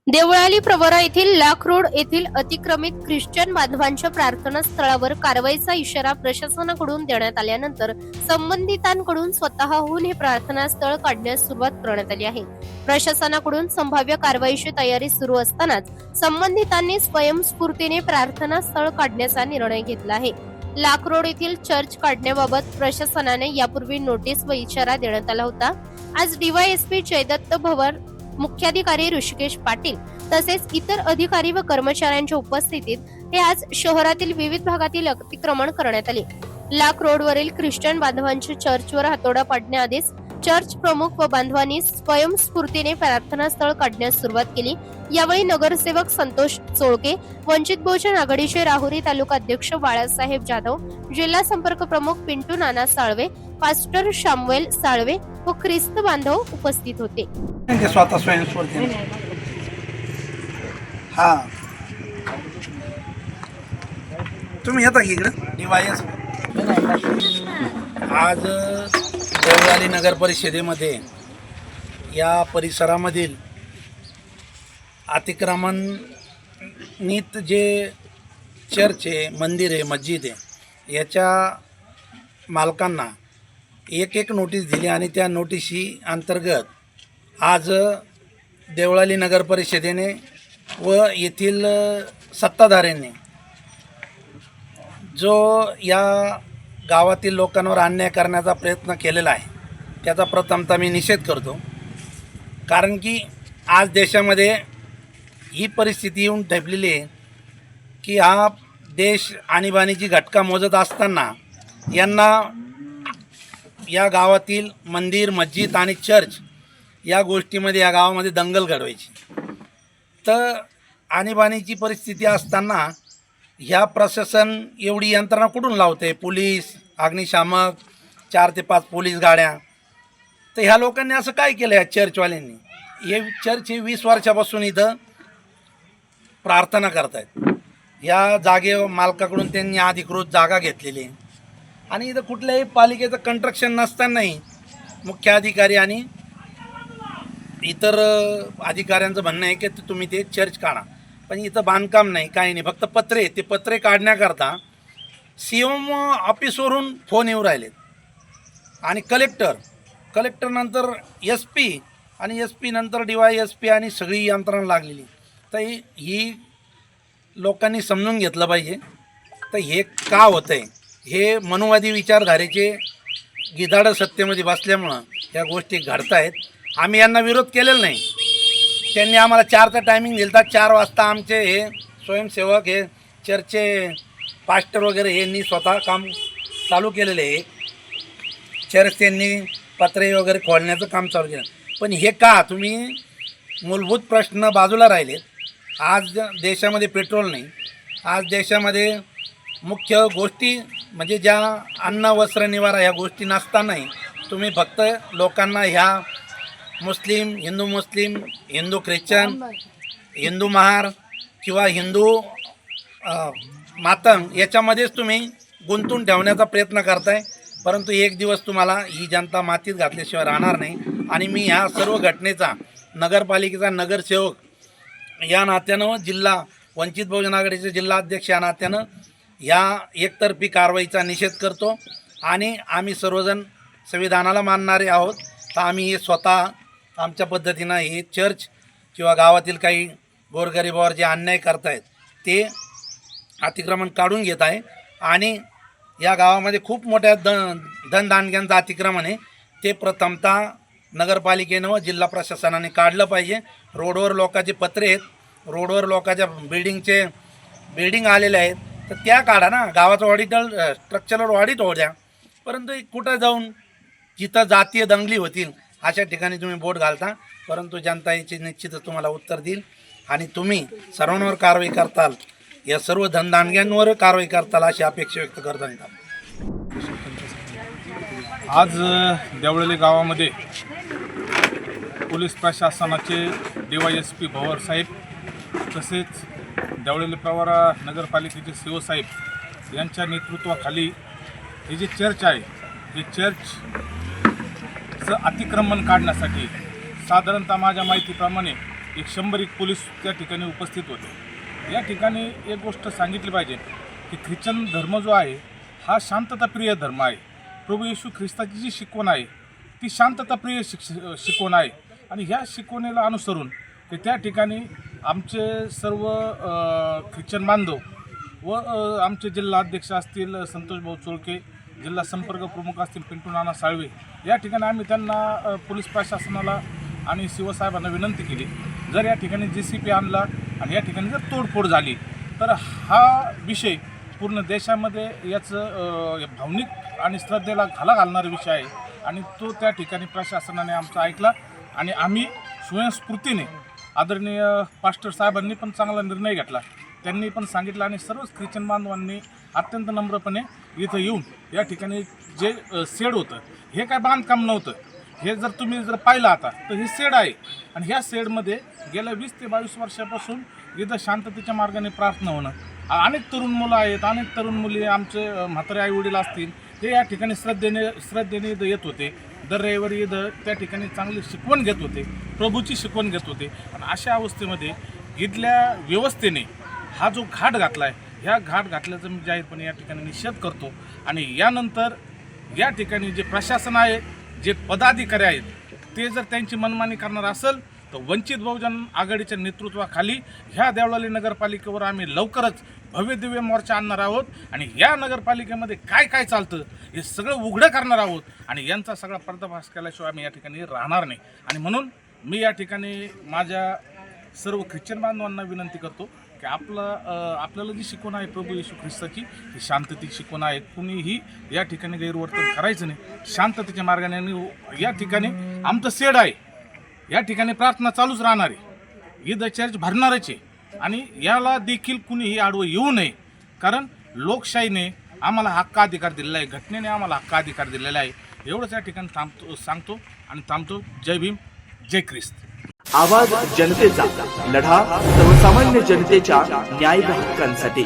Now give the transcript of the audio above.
देवळाली प्रवरा येथील लाख रोड येथील अतिक्रमित ख्रिश्चन बांधवांच्या प्रार्थनास्थळावर कारवाईचा इशारा प्रशासनाकडून देण्यात आल्यानंतर संबंधितांकडून स्वतःहून हे प्रार्थनास्थळ काढण्यास सुरुवात करण्यात आली आहे। प्रशासनाकडून संभाव्य कारवाईची तयारी सुरू असतानाच संबंधितांनी स्वयंस्फूर्तीने प्रार्थनास्थळ काढण्याचा निर्णय घेतला आहे। लाख रोड येथील चर्च काढण्याबाबत प्रशासनाने यापूर्वी नोटीस व इशारा देण्यात आला होता। आज डीवायएसपी जयदत्त भवर, मुख्याधिकारी ऋषिकेश पाटील तसेच इतर अधिकारी व कर्मचाऱ्यांच्या उपस्थितीत हे आज शहरातील विविध भागातील अतिक्रमण करण्यात आले। लाख रोडवरील ख्रिश्चन बांधवांच्या चर्चवर हातोडा पाडण्याआधीच चर्च प्रमुख व बांधवांनी स्वयंस्फूर्तीने प्रार्थनास्थळ काढण्यास सुरुवात केली। यावेळी नगरसेवक संतोष चोळके, वंचित बहुजन आघाडीचे राहुरी तालुका अध्यक्ष बाळासाहेब जाधव, जिल्हा संपर्क प्रमुख पिंटू नाना साळवे, पास्टर शामुएल साळवे व ख्रिस्त बांधव उपस्थित होते। स्वतः स्वयंस्फूर्ती हा तुम्ही येता की इकडे डिवायस आज देवळाली नगर परिषदेमध्ये या परिसरामधील अतिक्रमणित जे चर्च आहे, मंदिर आहे, मस्जिद आहे, याच्या मालकांना एक नोटीस दिली आणि त्या नोटिशी अंतर्गत आज देवळाली नगर परिषदेने व येथील सत्ताधाऱ्यांनी जो या गावातील लोकांवर अन्याय करण्याचा प्रयत्न केलेला आहे त्याचा प्रथमतः मी निषेध करतो। कारण की आज देशामध्ये ही परिस्थिती येऊन ठेपलेली आहे की हा देश आणीबाणीची घटका मोजत असताना यांना या गावातील मंदिर, मस्जिद आणि चर्च या गोष्टीमध्ये या गावामध्ये दंगल घडवायची। तर आणीबाणीची परिस्थिती असताना ह्या प्रशासन एवढी यंत्रणा कुठून लावते? पोलीस, अग्निशामक, 4 ते 5 पोलीस गाड्या। तर ह्या लोकांनी असं काय केलं? या चर्चवाल्यांनी हे चर्च हे 20 वर्षापासून इथं प्रार्थना करत आहेत। या जागे मालकाकडून त्यांनी अधिकृत जागा घेतलेली आहे आणि इथं कुठल्याही पालिकेचं कंस्ट्रक्शन नसतानाही मुख्य अधिकारी आणि इतर अधिकाऱ्यांचं म्हणणं आहे की तुम्ही ते चर्च काढा, पण इथं बांधकाम नाही, काही नाही, फक्त पत्रे। ते पत्रे काढण्याकरता सीएम ऑफिसवरून फोन येऊ राहिलेत आणि कलेक्टर नंतर SP आणि SP नंतर DYSP आणि सगळी यंत्रणा लागलेली। तर ही लोकांनी समजून घेतलं पाहिजे। तर हे का होतं आहे? हे मनुवादी विचारधारेचे गिधाडं सत्तेमध्ये बसल्यामुळं या गोष्टी घडत आहेत। आम्ही यांना विरोध केलेला नाही। त्यांनी आम्हाला 4चा टायमिंग दिला होता। 4 वाजता आमचे हे स्वयंसेवक, हे चर्चचे पास्टर वगैरे यांनी स्वतः काम चालू केलेलं आहे। चर्च त्यांनी पत्रे वगैरे खोलण्याचं काम चालू केलं। पण हे का? तुम्ही मूलभूत प्रश्न बाजूला राहिलेत। आज देशामध्ये पेट्रोल नाही, आज देशामध्ये मुख्य गोष्टी म्हणजे ज्या अन्न, वस्त्र, निवारा ह्या गोष्टी नसतानाही तुम्ही फक्त लोकांना ह्या मुस्लिम, हिंदू ख्रिश्चन, हिंदू महार किंवा हिंदू मातंग याच्यामध्येच तुम्ही गुंतून ठेवण्याचा प्रयत्न करताय। परंतु एक दिवस तुम्हाला ही जनता मातीत घातल्याशिवाय राहणार नाही। आणि मी ह्या सर्व घटनेचा नगरपालिकेचा नगरसेवक या नात्यानं, जिल्हा वंचित बहुजन आघाडीचे जिल्हा अध्यक्ष या नात्यानं या एकतर्फी कारवाईचा निषेध करतो आणि आम्ही सर्वजण संविधानाला मानणारे आहोत। तर आम्ही हे स्वतः आमच्या पद्धतीनं हे चर्च किंवा गावातील काही गोरगरिबावर जे अन्याय करतायत ते अतिक्रमण काढून घेत आहे आणि या गावामध्ये खूप मोठ्या धनदांडग्यांचं अतिक्रमण आहे। ते प्रथमतः नगरपालिकेनं व जिल्हा प्रशासनाने काढलं पाहिजे। रोडवर लोकांचे पत्रे आहेत, रोडवर लोकांच्या बिल्डिंग आलेल्या आहेत, तर त्या काढा ना। गावाचं स्ट्रक्चरवर ऑडिट होऊ द्या। परंतु कुठं जाऊन जिथं जातीय दंगली होतील अशा ठिकाणी तुम्ही बोट घालता। परंतु जनता याची निश्चितच तुम्हाला उत्तर देईल आणि तुम्ही सर्वांवर कारवाई करताल, या सर्व धनदांडग्यांवर कारवाई करताल अशी अपेक्षा व्यक्त करता येतात। आज देवळाली गावामध्ये पोलीस प्रशासनाचे DYSP भवर साहेब तसेच देवळाली प्रवरा नगरपालिकेचे CO साहेब यांच्या नेतृत्वाखाली हे जे चर्च आहे, हे चर्चचं अतिक्रमण काढण्यासाठी साधारणतः माझ्या माहितीप्रमाणे एक 100 पोलीस त्या ठिकाणी उपस्थित होते. या ठिकाणी एक गोष्ट सांगितली पाहिजे की ख्रिश्चन धर्म जो आहे हा शांतताप्रिय धर्म आहे. प्रभू येशू ख्रिस्ताची जी शिकवण आहे ती शांतताप्रिय शिकवण आहे आणि ह्या शिकवणीला अनुसरून ते त्या ठिकाणी आमचे सर्व ख्रिश्चन बांधव व आमचे जिल्हा अध्यक्ष असतील संतोष भाऊ चोळके, जिल्हा संपर्क प्रमुख असतील पिंटू नाना साळवे, या ठिकाणी आम्ही त्यांना पोलीस प्रशासनाला आणि शिवसाहेबांना विनंती केली, जर या ठिकाणी JCP आणला आणि या ठिकाणी जर तोडफोड झाली तर हा विषय पूर्ण देशामध्ये याचं भावनिक आणि श्रद्धेला घाला घालणारा विषय आहे आणि तो त्या ठिकाणी प्रशासनाने आमचा ऐकला आणि आम्ही स्वयंस्फूर्तीने आदरणीय पास्टर साहेबांनी पण चांगला निर्णय घेतला. त्यांनी पण सांगितलं आणि सर्वच ख्रिश्चन बांधवांनी अत्यंत नम्रपणे इथं येऊन या ठिकाणी जे शेड होतं हे काय बांधकाम नव्हतं. हे जर तुम्ही जर पाहिलं आता तर हे शेड आहे आणि ह्या शेडमध्ये गेल्या 20 ते 22 वर्षापासून इथं शांततेच्या मार्गाने प्रार्थना होणं. अनेक तरुण मुलं आहेत, अनेक तरुण मुली, आमचे म्हातारे आईवडील असतील, ते या ठिकाणी श्रद्धेने इथं येत होते. दर रविवारी इथं त्या ठिकाणी चांगली शिकवण घेत होते, प्रभूची शिकवण घेत होते. आणि अशा अवस्थेमध्ये इथल्या व्यवस्थेने हा जो घाट घातला आहे, ह्या घाट घातल्याचा मी जाहीरपणे या ठिकाणी निषेध करतो. आणि यानंतर या ठिकाणी जे प्रशासन आहे, जे पदाधिकारी आहेत, ते जर त्यांची मनमानी करणार असेल तर वंचित बहुजन आघाडीच्या नेतृत्वाखाली ह्या देवळाली नगरपालिकेवर आम्ही लवकरच भव्य दिव्य मोर्चा आणणार आहोत आणि या नगरपालिकेमध्ये काय काय चालतं हे सगळं उघडं करणार आहोत आणि यांचा सगळा पर्दाफाश केल्याशिवाय आम्ही या ठिकाणी राहणार नाही. आणि म्हणून मी या ठिकाणी माझ्या सर्व ख्रिश्चन बांधवांना विनंती करतो की आपल्याला जी शिकवण आहे प्रभू येशू ख्रिस्ताची ही शांततेची शिकवण आहे. कुणीही या ठिकाणी गैरवर्तन करायचं नाही, शांततेच्या मार्गाने. आणि या ठिकाणी आमचं शेड आहे, या ठिकाणी प्रार्थना चालूच राहणार आहे, इथं चर्च भरणारच आहे आणि याला देखील कुणीही आडवं येऊ नये. कारण लोकशाहीने आम्हाला हक्काधिकार दिलेला आहे, घटनेने आम्हाला हक्काधिकार दिलेला आहे. एवढंच या ठिकाणी सांगतो आणि थांबतो. जय भीम, जय ख्रिस्त. आवाज जनतेचा, लढा सर्वसामान्य जनतेच्या न्याय हक्कांसाठी.